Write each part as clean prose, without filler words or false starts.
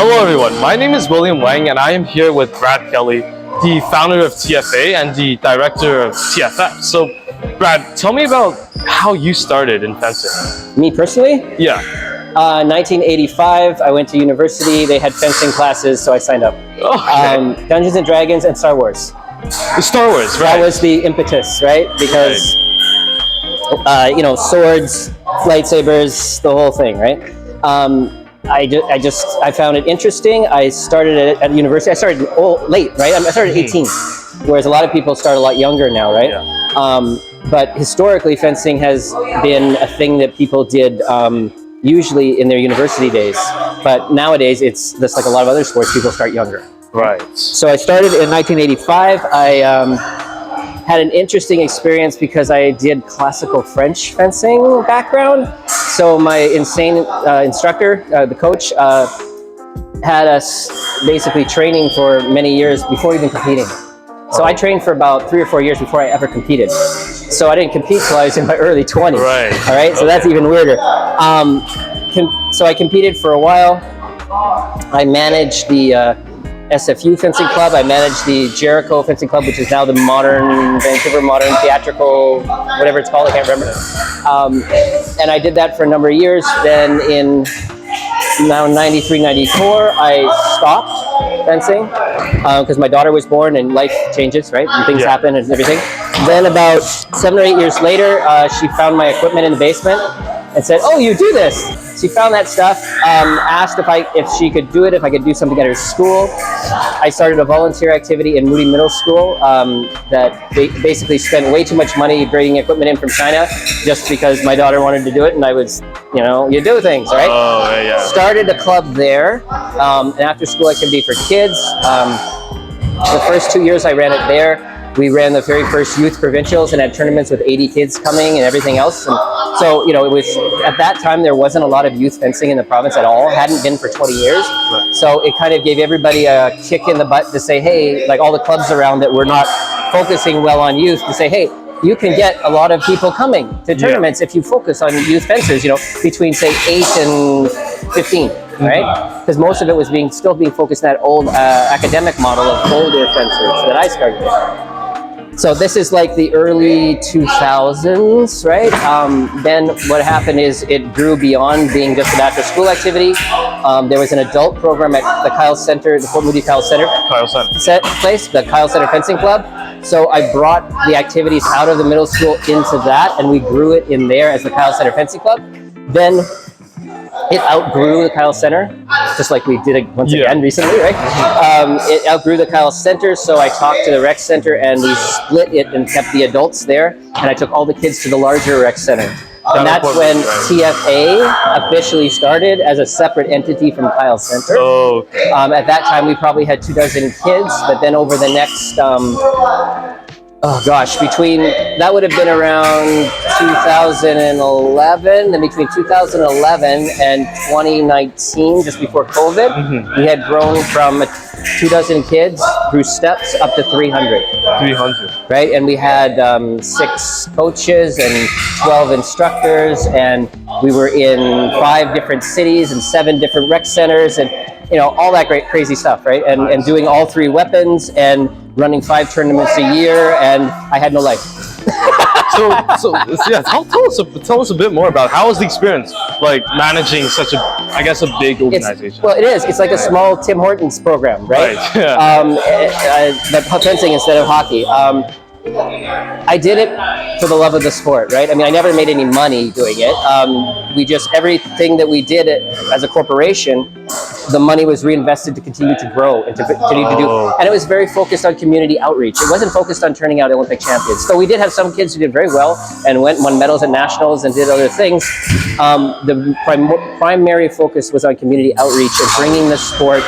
Hello everyone, my name is William Wang and I am here with Brad Kelly, the founder of TFA and the director of TFF. So Brad, tell me about how you started in fencing. Me personally? Yeah. 1985, I went to university, they had fencing classes, so I signed up. Okay. Dungeons and Dragons and Star Wars. Star Wars, right? That was the impetus, right? Because, swords, lightsabers, the whole thing, right? I found it interesting. I started at university. I started late, right? I started at 18, whereas a lot of people start a lot younger now, right? Yeah. But historically, fencing has been a thing that people did usually in their university days. But nowadays, it's just like a lot of other sports, people start younger. Right. So I started in 1985. I had an interesting experience because I did classical French fencing background. So my insane instructor, the coach, had us basically training for many years before even competing. So I trained for about 3 or 4 years before I ever competed. So I didn't compete till I was in my early 20s. Right. All right, so that's even weirder. So I competed for a while. I managed the SFU fencing club. I managed the Jericho fencing club, which is now the Vancouver Modern Theatrical, whatever it's called, I can't remember. And I did that for a number of years. Then in now 93, 94, I stopped fencing because my daughter was born and life changes, right? And things happen and everything. Then about 7 or 8 years later, she found my equipment in the basement and said, "Oh, you do this." She found that stuff, asked if she could do it, if I could do something at her school. I started a volunteer activity in Moody Middle School that basically spent way too much money bringing equipment in from China just because my daughter wanted to do it, and I was, you do things, right? Oh, yeah. Started a club there, and after school activity for kids. The first 2 years I ran it there. We ran the very first youth provincials and had tournaments with 80 kids coming and everything else. And so, it was, at that time, there wasn't a lot of youth fencing in the province at all. Hadn't been for 20 years. Right. So it kind of gave everybody a kick in the butt to say, hey, like all the clubs around that were not focusing well on youth, to say, hey, you can get a lot of people coming to tournaments if you focus on youth fencers, between say 8 and 15. Right? Because most of it was still being focused on that old academic model of older fencers that I started with. So this is like the early 2000s, right? Then what happened is it grew beyond being just an after-school activity. There was an adult program at the Kyle Center, the Fort Moody Kyle Center. The Kyle Center Fencing Club. So I brought the activities out of the middle school into that, and we grew it in there as the Kyle Center Fencing Club. Then it outgrew the Kyle Center, just like we did it once again recently, right? It outgrew the Kyle Center, so I talked to the rec center and we split it and kept the adults there, and I took all the kids to the larger rec center. And that's when TFA officially started as a separate entity from Kyle Center. Okay. At that time, we probably had 24 kids, but then over the next that would have been around 2011, and between 2011 and 2019, just before COVID, we had grown from 24 kids through steps up to 300. 300. Right, and we had 6 coaches and 12 instructors, and we were in 5 different cities and 7 different rec centers, and all that great crazy stuff, right? And doing all 3 weapons and running 5 tournaments a year, and I had no life. Tell us a bit more about how was the experience, like managing such a big organization. It is. It's like a small Tim Hortons program, right? But fencing instead of hockey. I did it for the love of the sport, right? I mean, I never made any money doing it. Everything that we did as a corporation, the money was reinvested to continue to grow and to continue to do. And it was very focused on community outreach. It wasn't focused on turning out Olympic champions. So we did have some kids who did very well and won medals at nationals and did other things. The primary focus was on community outreach and bringing the sport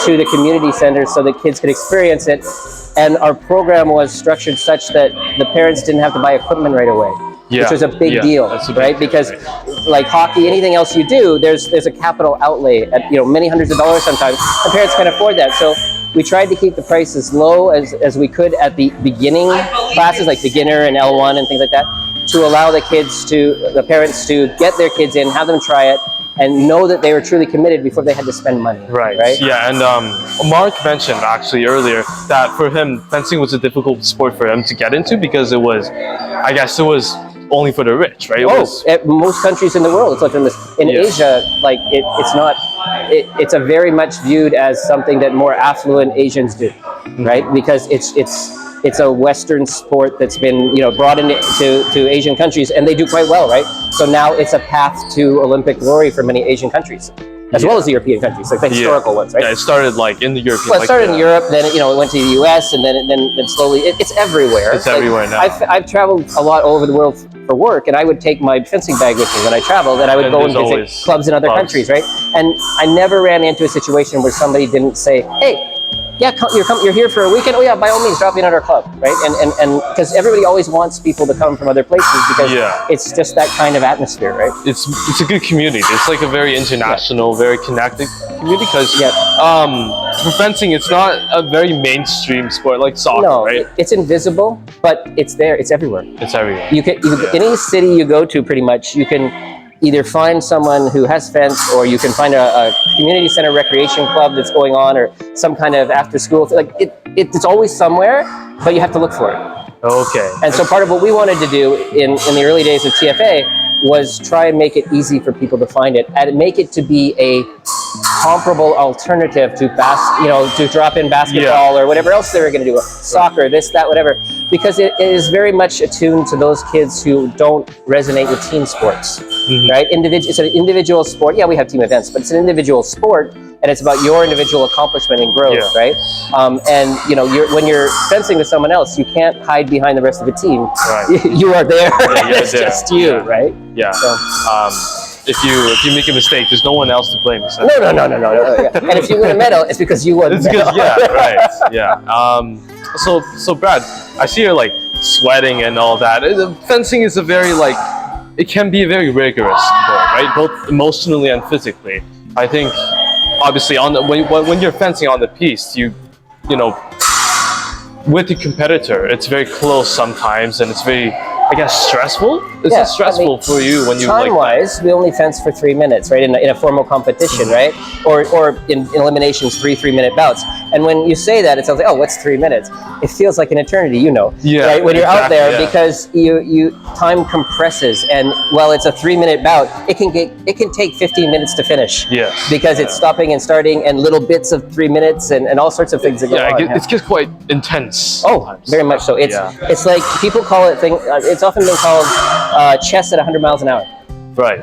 to the community centers so that kids could experience it. And our program was structured such that the parents didn't have to buy equipment right away, which was a big deal, right? Because like hockey, anything else you do, there's a capital outlay at many hundreds of dollars sometimes. The parents can't afford that, so we tried to keep the price as low as we could at the beginning classes, like beginner and L1 and things like that, to allow the parents to get their kids in, have them try it, and know that they were truly committed before they had to spend money. Right. Right. Yeah, and Mark mentioned actually earlier that for him, fencing was a difficult sport for him to get into because it was, I guess, it was only for the rich, right? It was, Most countries in the world, it's like in Asia, like it's not. It's a very much viewed as something that more affluent Asians do, right? Because it's a Western sport that's been brought into to Asian countries, and they do quite well, right? So now it's a path to Olympic glory for many Asian countries, as well as the European countries, like the historical ones, right? Yeah, it started like in the European. Well, it started in Europe, then it went to the U.S., and then slowly it's everywhere. It's everywhere now. I've traveled a lot all over the world for work, and I would take my fencing bag with me when I traveled, and I would go and visit clubs in other countries, right? And I never ran into a situation where somebody didn't say, "Hey, yeah, you're here for a weekend. Oh yeah, by all means, drop in at our club," right? And because everybody always wants people to come from other places because it's just that kind of atmosphere, right? It's a good community. It's like a very international, very connected community because for fencing, it's not a very mainstream sport like soccer, right? It's invisible, but it's there. It's everywhere. It's everywhere. You can any city you go to, pretty much, you can either find someone who has fence, or you can find a community center recreation club that's going on, or some kind of after school. Like it's always somewhere, but you have to look for it. Okay. And so part of what we wanted to do in the early days of TFA was try and make it easy for people to find it, and make it to be a comparable alternative to to drop in basketball or whatever else they were going to do, soccer, this, that, whatever, because it is very much attuned to those kids who don't resonate with team sports, right? It's an individual sport. Yeah, we have team events, but it's an individual sport, and it's about your individual accomplishment and growth, right? And when you're fencing with someone else, you can't hide behind the rest of the team. Right. You are there. It's just you, right? Yeah. So, if you make a mistake, there's no one else to blame. So. No. And if you win a medal, it's because you won. Right. Yeah. So Brad, I see you're like sweating and all that. Fencing is it can be a very rigorous sport, right? Both emotionally and physically. I think, obviously, when you're fencing on the piste, with the competitor, it's very close sometimes, and it's very, I guess, stressful. Is it stressful for you when you time-wise, we only fence for 3 minutes, right? In a formal competition, right? Or in eliminations, 3-minute bouts. And when you say that, it sounds like, oh, what's 3 minutes? It feels like an eternity, right? When you're out there, because you time compresses, and while it's a 3-minute bout, it can take 15 minutes to finish. Yeah. Because it's stopping and starting, and little bits of 3 minutes, and all sorts of things that go on. It gets quite intense. Oh, sometimes. Very much so. It's like people call it it's often been called chess at 100 miles an hour. Right.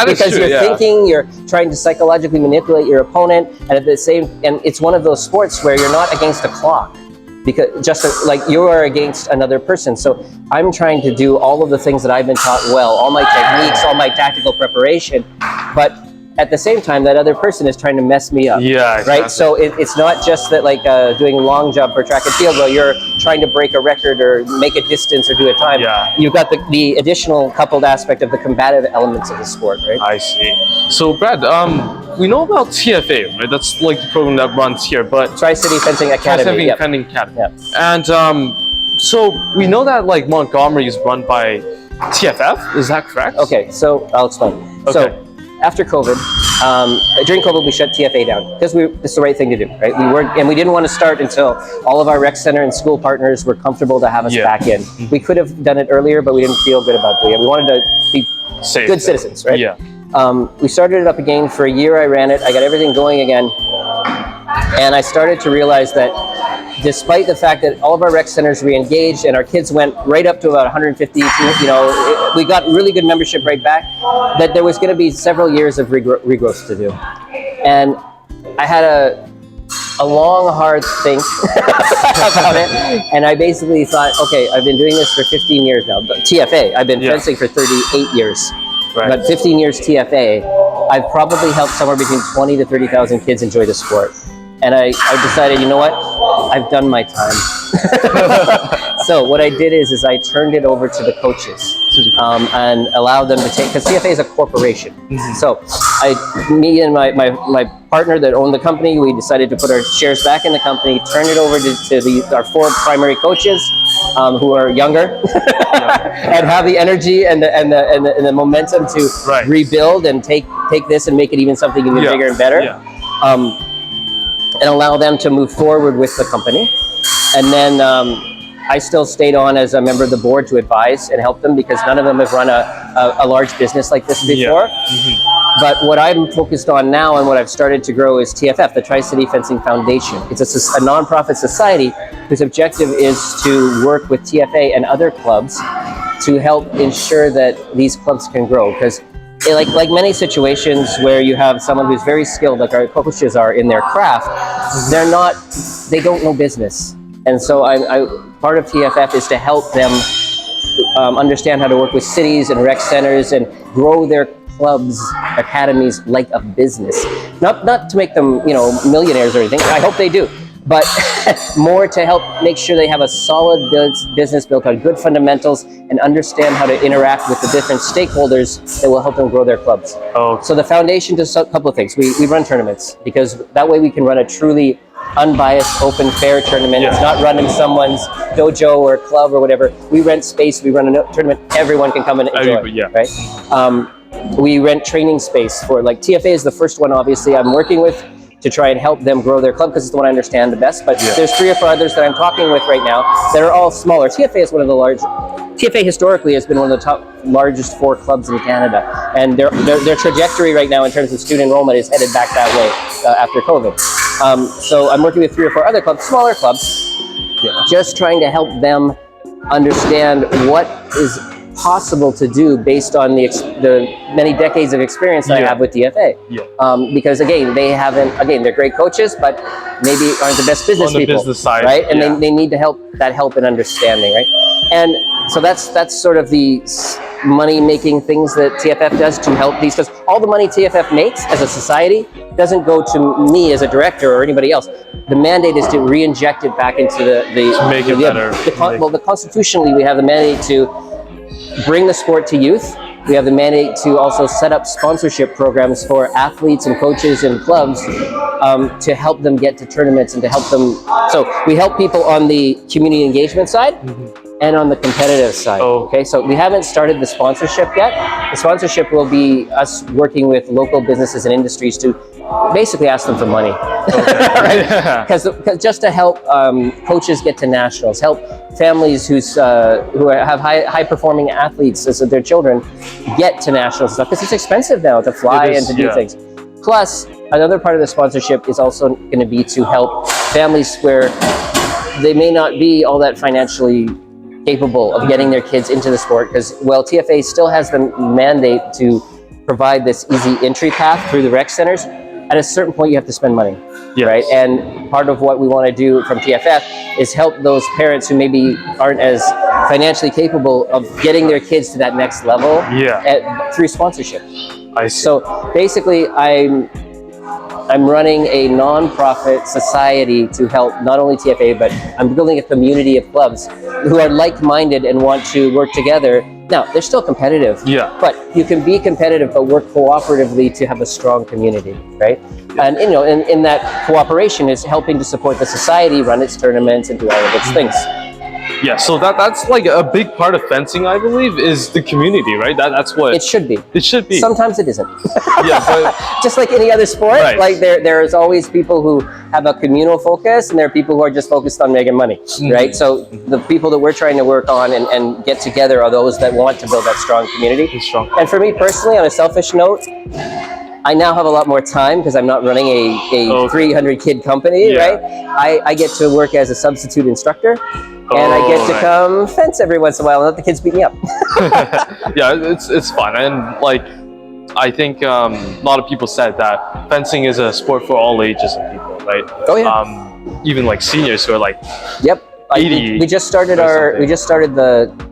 because you're thinking, you're trying to psychologically manipulate your opponent, and and it's one of those sports where you're not against a clock, because like you are against another person. So I'm trying to do all of the things that I've been taught well, all my techniques, all my tactical preparation, but at the same time, that other person is trying to mess me up. Yeah, exactly. Right. So it's not just that like doing long jump or track and field where you're trying to break a record or make a distance or do a time. Yeah. You've got the additional coupled aspect of the combative elements of the sport, right? I see. So Brad, we know about TFA, right? That's like the program that runs here, but Tri-City Fencing Academy. Tri-City Fencing Academy. Yep. And so we know that like Montgomery is run by TFF. Is that correct? Okay, so I'll explain. Okay. So, after COVID, during COVID, we shut TFA down because it's the right thing to do, right? We didn't want to start until all of our rec center and school partners were comfortable to have us back in. We could have done it earlier, but we didn't feel good about doing it. We wanted to be good citizens, right? Yeah. We started it up again. For a year, I ran it. I got everything going again, and I started to realize that despite the fact that all of our rec centers re-engaged and our kids went right up to about 150, we got really good membership right back, that there was going to be several years of regrowth to do. And I had a long, hard think about it, and I basically thought, okay, I've been doing this for 15 years now. TFA, I've been fencing for 38 years. Right. But 15 years TFA, I've probably helped somewhere between 20 to 30,000 kids enjoy the sport. And I decided, you know what? I've done my time. So what I did is I turned it over to the coaches and allowed them to take, because TFA is a corporation. So me and my partner that owned the company, we decided to put our shares back in the company, turn it over to our 4 primary coaches who are younger and have the energy and the momentum to rebuild and take this and make it even something even bigger and better. And allow them to move forward with the company. And then I still stayed on as a member of the board to advise and help them, because none of them have run a large business like this before. But what I'm focused on now and what I've started to grow is TFF, the Tri-City Fencing Foundation. It's a nonprofit society whose objective is to work with TFA and other clubs to help ensure that these clubs can grow. Because like many situations where you have someone who's very skilled, like our coaches are in their craft, they don't know business. And so part of TFF is to help them understand how to work with cities and rec centers and grow their clubs, academies like a business. Not to make them, millionaires or anything. I hope they do. But more to help make sure they have a solid business built on good fundamentals and understand how to interact with the different stakeholders that will help them grow their clubs. So the foundation does a couple of things. We run tournaments, because that way we can run a truly unbiased, open, fair tournament. It's not run in someone's dojo or club or whatever. We rent space, we run a tournament, everyone can come and enjoy, right? We rent training space for, like, TFA is the first one, obviously, I'm working with to try and help them grow their club, because it's the one I understand the best. But there's 3 or 4 others that I'm talking with right now that are all smaller. TFA is one of the TFA historically has been one of the largest 4 clubs in Canada, and their trajectory right now in terms of student enrollment is headed back that way after COVID. So I'm working with 3 or 4 other clubs, smaller clubs, just trying to help them understand what is possible to do based on the many decades of experience that I have with DFA. Because again, they're great coaches, but maybe aren't the best business people, business side, right? And they need to help and understanding, right? And so that's sort of the money-making things that TFF does to help these, because all the money TFF makes as a society doesn't go to me as a director or anybody else. The mandate is to re-inject it back into to make it better. Constitutionally, we have the mandate to bring the sport to youth. We have the mandate to also set up sponsorship programs for athletes and coaches and clubs to help them get to tournaments and to help them. So we help people on the community engagement side and on the competitive side. Okay, so we haven't started the sponsorship yet. The sponsorship will be us working with local businesses and industries to basically ask them for money, right? Because just to help coaches get to nationals, help families who have high performing athletes as their children get to national stuff, because it's expensive now to fly and to do things. Plus, another part of the sponsorship is also going to be to help families where they may not be all that financially capable of getting their kids into the sport, because TFA still has the mandate to provide this easy entry path through the rec centers. At a certain point, you have to spend money, right? And part of what we want to do from TFF is help those parents who maybe aren't as financially capable of getting their kids to that next level through sponsorship. I see. So basically, I'm running a non-profit society to help not only TFA, but I'm building a community of clubs who are like-minded and want to work together. Now, they're still competitive, but you can be competitive but work cooperatively to have a strong community, right? And in that cooperation is helping to support the society, run its tournaments, and do all of its things. Yeah, so that's like a big part of fencing, I believe, is the community, right? That's what it should be. It should be. Sometimes it isn't. But just like any other sport, like there's always people who have a communal focus, and there are people who are just focused on making money, right? So the people that we're trying to work on and get together are those that want to build that strong community. And for me personally, on a selfish note, I now have a lot more time because I'm not running a 300 kid company, right? I get to work as a substitute instructor. And I get to come fence every once in a while and let the kids beat me up. Yeah, it's fun. And like, I think a lot of people said that fencing is a sport for all ages of people, right? Oh yeah. Even like seniors who are like 80. We just started in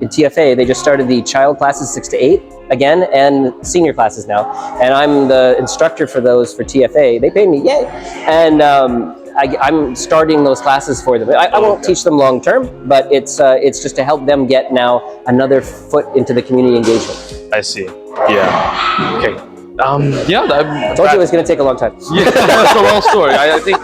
TFA, they just started the child classes 6 to 8 again, and senior classes now. And I'm the instructor for those for TFA. They pay me, yay. And I'm starting those classes for them. I won't teach them long term, but it's just to help them get now another foot into the community engagement. I see. Yeah. Okay. Yeah. I told you it was going to take a long time. Yeah, it's a long story. I think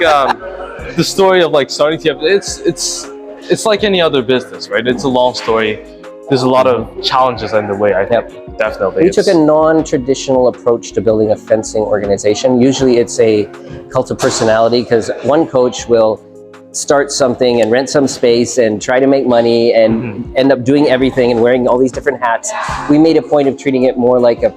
the story of like starting TFF, it's like any other business, right? It's a long story. There's a lot of challenges in the way. I think definitely. We took a non-traditional approach to building a fencing organization. Usually, it's a cult of personality because one coach will start something and rent some space and try to make money and end up doing everything and wearing all these different hats. We made a point of treating it more like a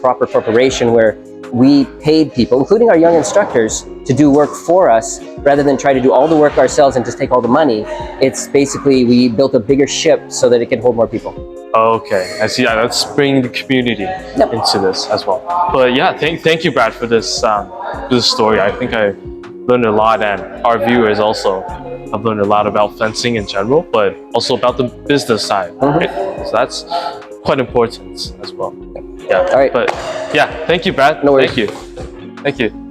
proper corporation where we paid people, including our young instructors, to do work for us rather than try to do all the work ourselves and just take all the money. It's basically we built a bigger ship so that it can hold more people. Okay, I see. Yeah, that's bringing the community into this as well. But yeah, thank you, Brad, for this story. I think I learned a lot, and our viewers also have learned a lot about fencing in general, but also about the business side. Right? So that's quite important as well. Yeah. All right. But yeah, thank you, Brad. No worries. Thank you.